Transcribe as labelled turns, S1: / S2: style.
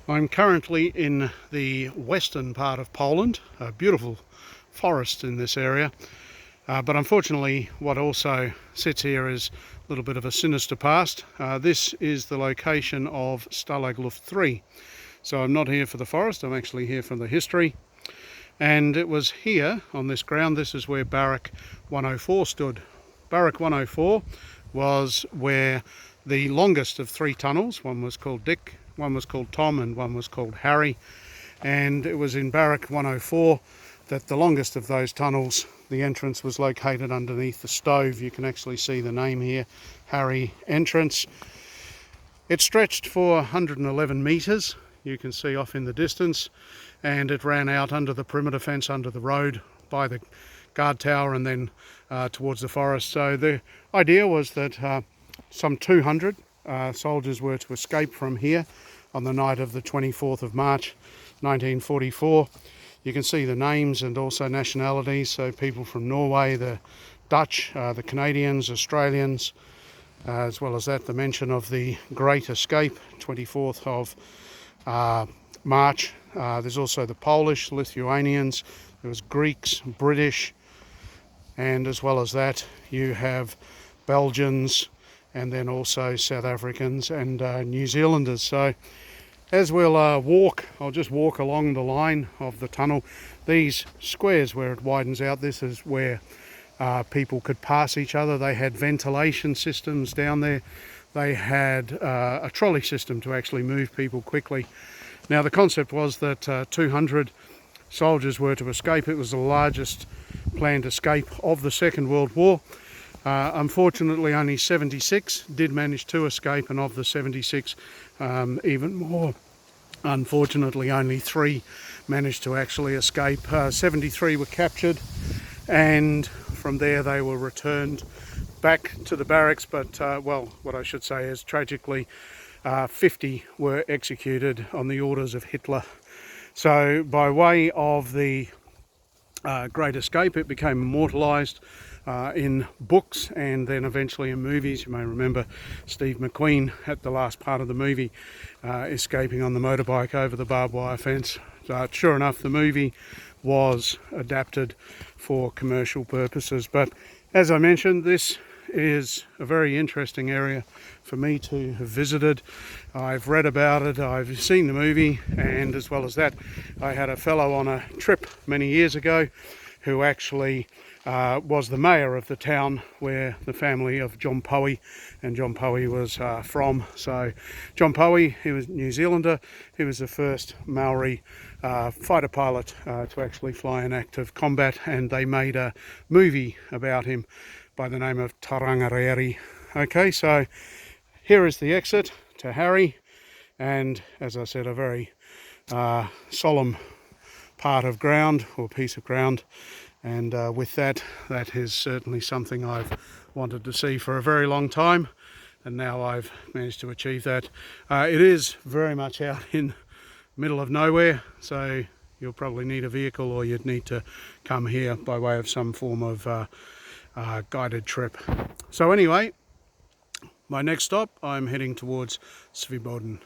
S1: I'm currently in the western part of Poland, a beautiful forest in this area, but unfortunately what also sits here is a little bit of a sinister past. This is the location of Stalag Luft III, so I'm not here for the forest, I'm actually here for the history. And it was here on this ground, this is where Barrack 104 stood. Barrack 104 was where the longest of three tunnels, one was called Dick, one was called Tom, and one was called Harry. And it was in Barrack 104 that the longest of those tunnels, the entrance was located underneath the stove. You can actually see the name here, Harry Entrance. It stretched for 111 metres, you can see off in the distance, and it ran out under the perimeter fence, under the road, by the guard tower, and then towards the forest. So the idea was that some 200 soldiers were to escape from here on the night of the 24th of March 1944. You can see the names and also nationalities, so people from Norway, the Dutch, the Canadians, Australians, as well as that the mention of the Great Escape, 24th of March. There's also the Polish, Lithuanians, there was Greeks, British, and as well as that you have Belgians, and then also South Africans and New Zealanders. So as we'll walk, I'll just walk along the line of the tunnel. These squares where it widens out, this is where people could pass each other. They had ventilation systems down there. They had a trolley system to actually move people quickly. Now the concept was that 200 soldiers were to escape. It was the largest planned escape of the Second World War. Unfortunately only 76 did manage to escape, and of the 76 even more unfortunately only 3 managed to actually escape. 73 were captured, and from there they were returned back to the barracks, but well, what I should say is tragically 50 were executed on the orders of Hitler. So by way of the Great Escape, it became immortalised in books and then eventually in movies. You may remember Steve McQueen at the last part of the movie escaping on the motorbike over the barbed wire fence. Sure enough, the movie was adapted for commercial purposes, but as I mentioned, this is a very interesting area for me to have visited. I've read about it, I've seen the movie, and as well as that, I had a fellow on a trip many years ago who actually was the mayor of the town where the family of John Powie and John Powie was from. So John Powie, he was a New Zealander, he was the first Maori fighter pilot to actually fly in active combat, and they made a movie about him by the name of Tarangareri. Okay, so here is the exit to Harry, and as I said, a very solemn part of ground, or piece of ground, and with that, that is certainly something I've wanted to see for a very long time, and now I've managed to achieve that. It is very much out in the middle of nowhere, so you'll probably need a vehicle, or you'd need to come here by way of some form of guided trip. So anyway, my next stop, I'm heading towards Sviboden.